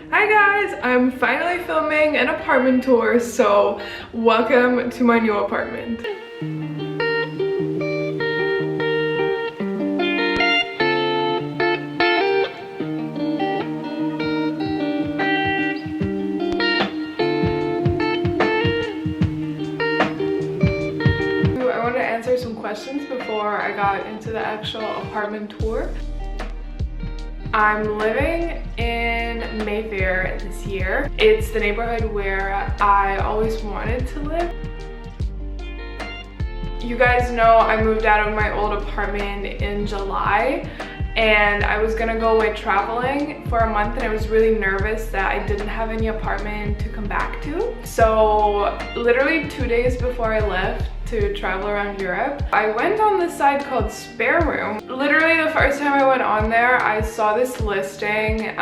Hi guys, I'm finally filming an apartment tour, so welcome to my new apartment. I wanted to answer some questions before I got into the actual apartment tour. I'm living in Mayfair this year. It's the neighborhood where I always wanted to live. You guys know I moved out of my old apartment in July and I was gonna go away traveling for a month and I was really nervous that I didn't have any apartment to come back to. So literally 2 days before I left to travel around Europe, I went on this site called Spareroom. Literally the first time I went on there, I saw this listing.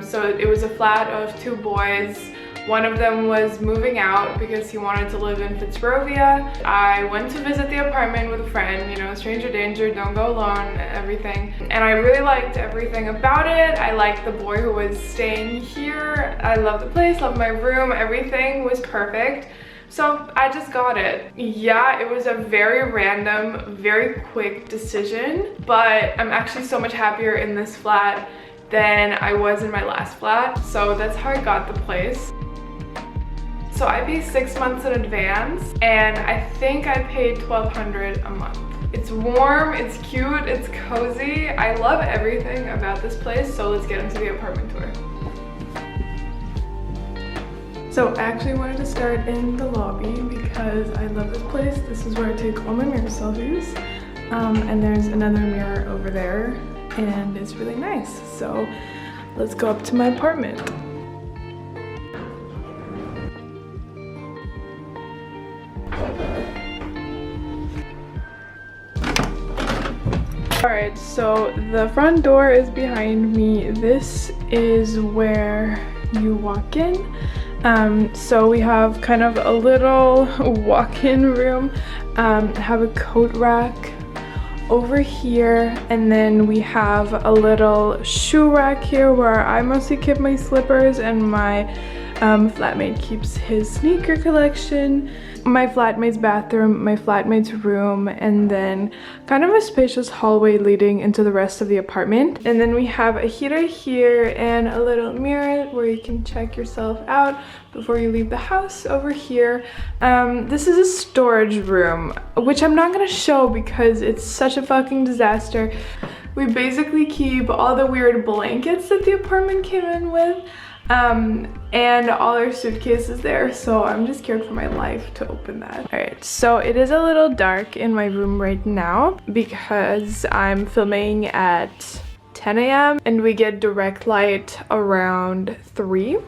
So it was a flat of 2 boys. One of them was moving out because he wanted to live in Fitzrovia. I went to visit the apartment with a friend, you know, stranger danger, don't go alone, everything. And I really liked everything about it. I liked the boy who was staying here. I love the place, love my room, everything was perfect. So I just got it. Yeah, it was a very random, very quick decision, but I'm actually so much happier in this flat than I was in my last flat. So that's how I got the place. So I pay 6 months in advance and I think I paid $1,200 a month. It's warm, it's cute, it's cozy. I love everything about this place, so let's get into the apartment tour. So I actually wanted to start in the lobby because I love this place. This is where I take all my mirror selfies. And there's another mirror over there and it's really nice. So let's go up to my apartment. Alright, so the front door is behind me. This is where you walk in. So we have kind of a little walk-in room, have a coat rack over here, and then we have a little shoe rack here where I mostly keep my slippers and my flatmate keeps his sneaker collection, my flatmate's bathroom, my flatmate's room, and then kind of a spacious hallway leading into the rest of the apartment. And then we have a heater here and a little mirror where you can check yourself out before you leave the house over here. This is a storage room, which I'm not gonna show because it's such a fucking disaster. We basically keep all the weird blankets that the apartment came in with. And all our suitcases there, so I'm just scared for my life to open that. Alright, so it is a little dark in my room right now because I'm filming at 10 a.m. and we get direct light around 3.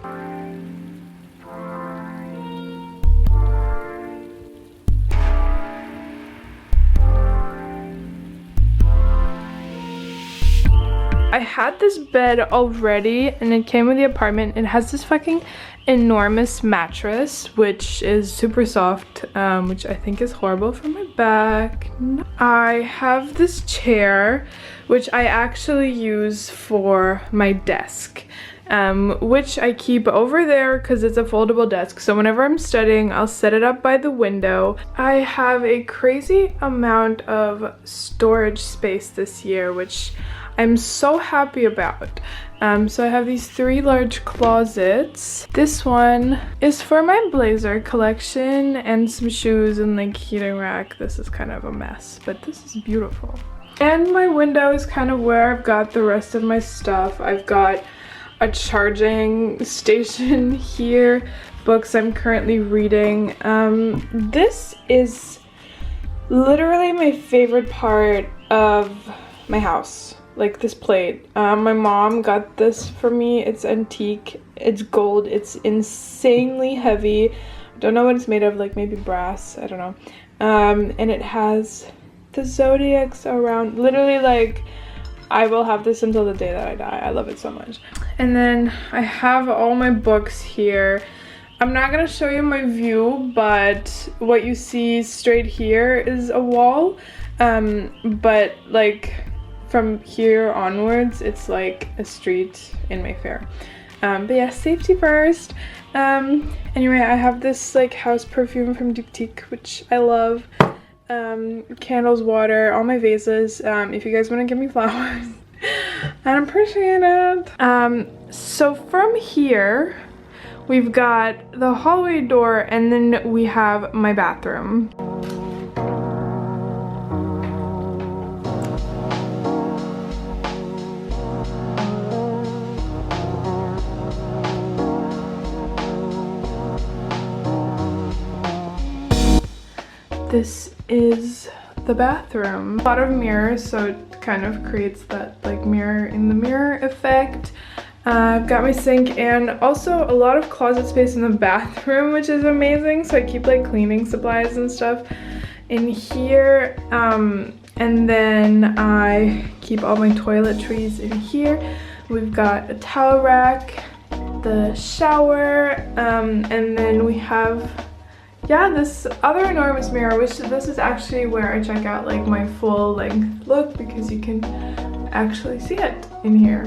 I had this bed already and it came with the apartment. It has this fucking enormous mattress, which is super soft, which I think is horrible for my back. I have this chair, which I actually use for my desk, which I keep over there because it's a foldable desk. So whenever I'm studying, I'll set it up by the window. I have a crazy amount of storage space this year, which I'm so happy about. So I have these 3 large closets. This one is for my blazer collection and some shoes and like heating rack. This is kind of a mess, but this is beautiful. And my window is kind of where I've got the rest of my stuff. I've got a charging station here, books I'm currently reading. This is literally my favorite part of my house. Like this plate. My mom got this for me. It's antique, it's gold, it's insanely heavy. I don't know what it's made of, like maybe brass, I don't know. And it has the zodiacs around. Literally, like, I will have this until the day that I die. I love it so much. And then I have all my books here. I'm not gonna show you my view, but what you see straight here is a wall. But like from here onwards, it's like a street in Mayfair. But yeah, safety first. Anyway, I have this like house perfume from Diptyque, which I love. Candles, water, all my vases. If you guys want to give me flowers, I'd appreciate it. So from here, we've got the hallway door, and then we have my bathroom. This is the bathroom. A lot of mirrors, so it kind of creates that like mirror in the mirror effect. I've got my sink and also a lot of closet space in the bathroom, which is amazing. So I keep like cleaning supplies and stuff in here. And then I keep all my toiletries in here. We've got a towel rack, the shower, and then we have, yeah, this other enormous mirror, which this is actually where I check out like my full length look, because you can actually see it in here.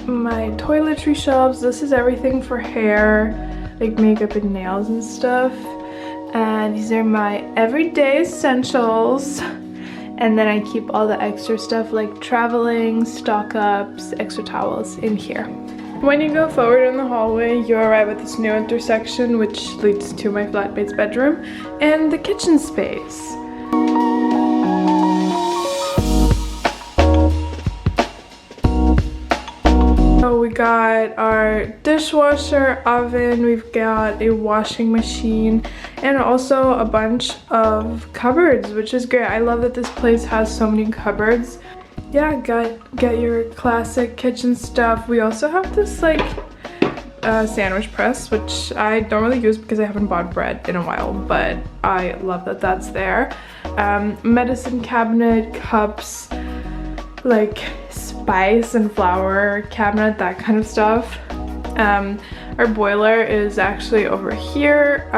My toiletry shelves, this is everything for hair, like makeup and nails and stuff. And these are my everyday essentials. And then I keep all the extra stuff like traveling, stock ups, extra towels in here. When you go forward in the hallway, you arrive at this new intersection, which leads to my flatmate's bedroom and the kitchen space. So we got our dishwasher, oven, we've got a washing machine, and also a bunch of cupboards, which is great. I love that this place has so many cupboards. Yeah, got your classic kitchen stuff. We also have this like sandwich press, which I don't really use because I haven't bought bread in a while, but I love that that's there. Medicine cabinet, cups, like spice and flour cabinet, that kind of stuff. Our boiler is actually over here.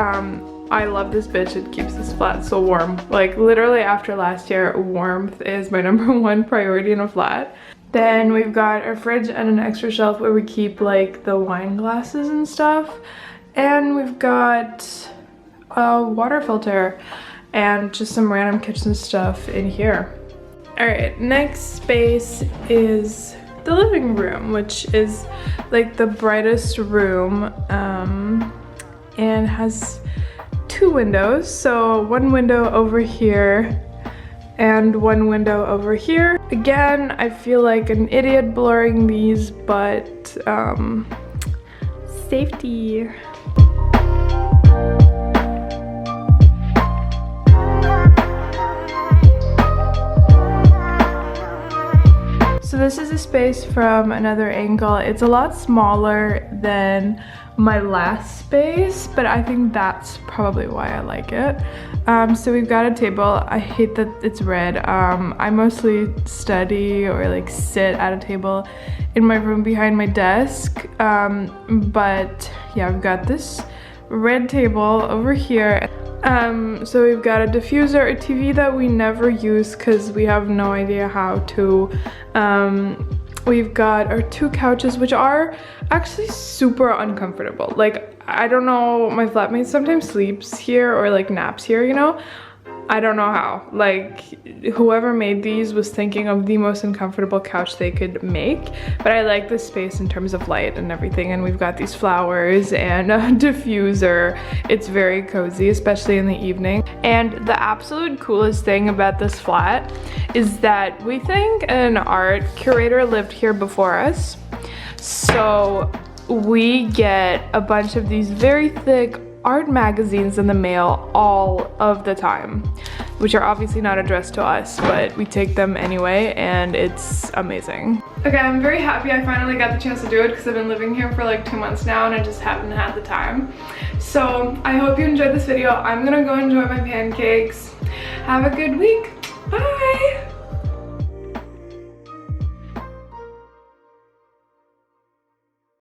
I love this bitch. It keeps this flat so warm. Like literally after last year, warmth is my #1 priority in a flat. Then we've got our fridge and an extra shelf where we keep like the wine glasses and stuff. And we've got a water filter and just some random kitchen stuff in here. All right, next space is the living room, which is like the brightest room, and has 2 windows. So one window over here and one window over here. Again, I feel like an idiot blurring these, but safety. So this is a space from another angle. It's a lot smaller than my last space, but I think that's probably why I like it. So we've got a table. I hate that it's red. I mostly study or like sit at a table in my room behind my desk. But yeah, we've got this red table over here. So we've got a diffuser, a TV that we never use because we have no idea how to. We've got our 2 couches, which are actually super uncomfortable. Like, I don't know, my flatmate sometimes sleeps here or like naps here, you know? I don't know how. Like, whoever made these was thinking of the most uncomfortable couch they could make. But I like the space in terms of light and everything. And we've got these flowers and a diffuser. It's very cozy, especially in the evening. And the absolute coolest thing about this flat is that we think an art curator lived here before us. So we get a bunch of these very thick art magazines in the mail all of the time, which are obviously not addressed to us, but we take them anyway, and it's amazing. Okay, I'm very happy I finally got the chance to do it because I've been living here for like 2 months now and I just haven't had the time. So I hope you enjoyed this video. I'm gonna go enjoy my pancakes. Have a good week.